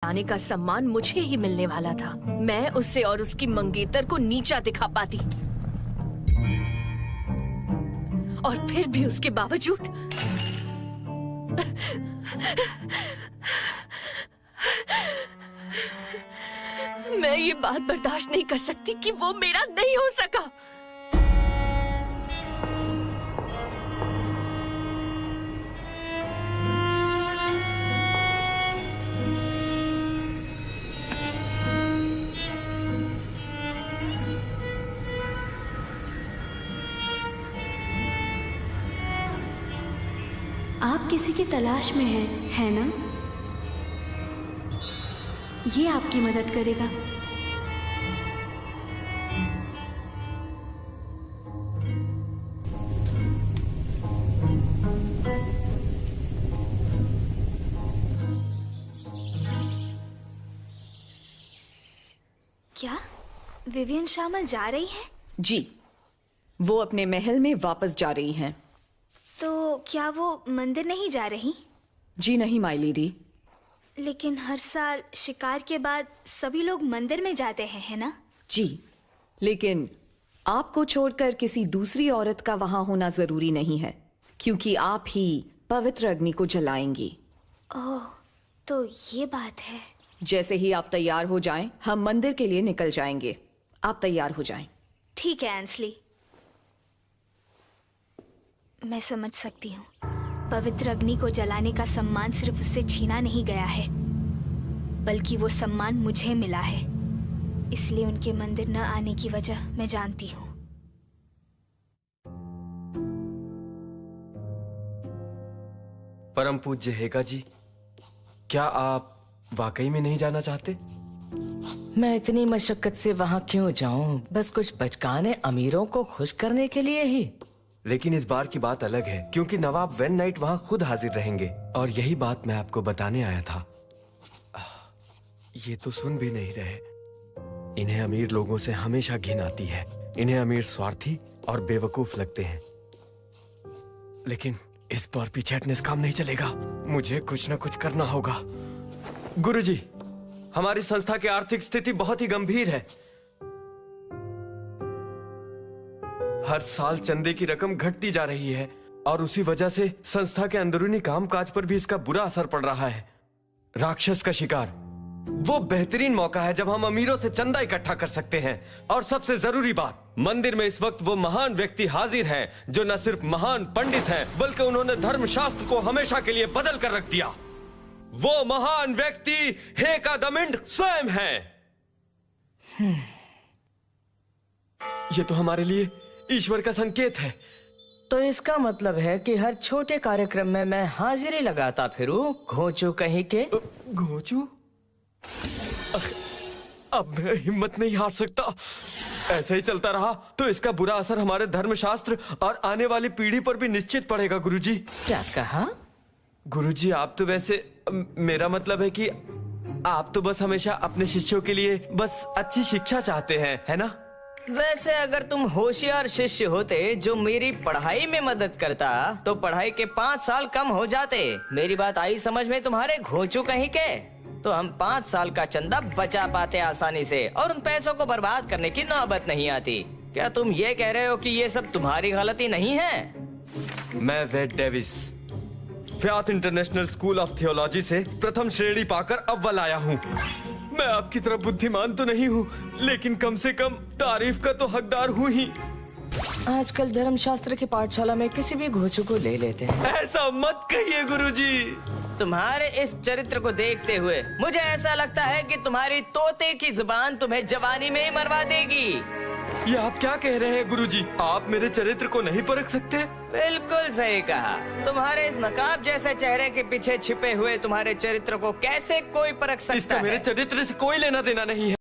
जलाने का सम्मान मुझे ही मिलने वाला था। मैं उसे और उसकी मंगेतर को नीचा दिखा पाती, और फिर भी उसके बावजूद मैं ये बात बर्दाश्त नहीं कर सकती कि वो मेरा नहीं हो सका। आप किसी की तलाश में हैं, है ना? ये आपकी मदद करेगा। क्या विवियन शामल जा रही है? जी, वो अपने महल में वापस जा रही हैं। तो क्या वो मंदिर नहीं जा रही? जी नहीं माय लेडी। लेकिन हर साल शिकार के बाद सभी लोग मंदिर में जाते हैं, है ना? जी, लेकिन आपको छोड़कर किसी दूसरी औरत का वहां होना जरूरी नहीं है, क्योंकि आप ही पवित्र अग्नि को जलाएंगी। ओह, तो ये बात है। जैसे ही आप तैयार हो जाएं, हम मंदिर के लिए निकल जाएंगे। आप तैयार हो जाएं। ठीक है एंसली, मैं समझ सकती हूँ। पवित्र अग्नि को जलाने का सम्मान सिर्फ उससे छीना नहीं गया है, बल्कि वो सम्मान मुझे मिला है। इसलिए उनके मंदिर न आने की वजह मैं जानती हूँ। परम पूज्य हेगा जी, क्या आप वाकई में नहीं जाना चाहते? मैं इतनी मशक्कत से वहाँ क्यों जाऊँ? बस कुछ बचकाने अमीरों को खुश करने के लिए ही। लेकिन इस बार की बात अलग है, क्योंकि नवाब वेन नाइट वहाँ खुद हाजिर रहेंगे, और यही बात मैं आपको बताने आया था। ये तो सुन भी नहीं रहे। इन्हें अमीर लोगों से हमेशा घिन आती है। इन्हें अमीर स्वार्थी और बेवकूफ लगते हैं। लेकिन इस बार पीछे हटने से काम नहीं चलेगा। मुझे कुछ न कुछ करना होगा। गुरुजी, हमारी संस्था की आर्थिक स्थिति बहुत ही गंभीर है। हर साल चंदे की रकम घटती जा रही है, और उसी वजह से संस्था के अंदरूनी कामकाज पर भी इसका बुरा असर पड़ रहा है। राक्षस का शिकार वो बेहतरीन मौका है जब हम अमीरों से चंदा इकट्ठा कर सकते हैं। और सबसे जरूरी बात, मंदिर में इस वक्त वो महान व्यक्ति हाजिर हैं, जो न सिर्फ महान पंडित हैं, बल्कि उन्होंने धर्मशास्त्र को हमेशा के लिए बदल कर रख दिया। वो महान व्यक्ति हेकादमिंड स्वयं है। ये तो हमारे लिए ईश्वर का संकेत है। तो इसका मतलब है कि हर छोटे कार्यक्रम में मैं हाजिरी लगाता फिरूं, घोंचू कहीं के। घोंचू? अब मैं हिम्मत नहीं हार सकता। ऐसा ही चलता रहा तो इसका बुरा असर हमारे धर्मशास्त्र और आने वाली पीढ़ी पर भी निश्चित पड़ेगा। गुरुजी। क्या कहा? गुरुजी, आप तो वैसे, मेरा मतलब है कि आप तो बस हमेशा अपने शिष्यों के लिए बस अच्छी शिक्षा चाहते हैं, है ना? वैसे अगर तुम होशियार शिष्य होते जो मेरी पढ़ाई में मदद करता, तो पढ़ाई के 5 साल कम हो जाते। मेरी बात आई समझ में तुम्हारे घोंचू कहीं के? तो हम 5 साल का चंदा बचा पाते आसानी से, और उन पैसों को बर्बाद करने की नौबत नहीं आती। क्या तुम ये कह रहे हो कि ये सब तुम्हारी गलती नहीं है? मैं वेड डेविस फ्यात इंटरनेशनल स्कूल ऑफ थियोलॉजी से प्रथम श्रेणी पाकर अव्वल आया हूँ। मैं आपकी तरह बुद्धिमान तो नहीं हूँ, लेकिन कम से कम तारीफ का तो हकदार हूँ ही। आजकल धर्मशास्त्र की पाठशाला में किसी भी घोंचू को ले लेते हैं। ऐसा मत कहिए गुरुजी। तुम्हारे इस चरित्र को देखते हुए मुझे ऐसा लगता है कि तुम्हारी तोते की जुबान तुम्हें जवानी में ही मरवा देगी। ये आप क्या कह रहे हैं गुरुजी? आप मेरे चरित्र को नहीं परख सकते? बिल्कुल सही कहा। तुम्हारे इस नकाब जैसे चेहरे के पीछे छिपे हुए तुम्हारे चरित्र को कैसे कोई परख सकता है? इसका मेरे चरित्र से कोई लेना देना नहीं है।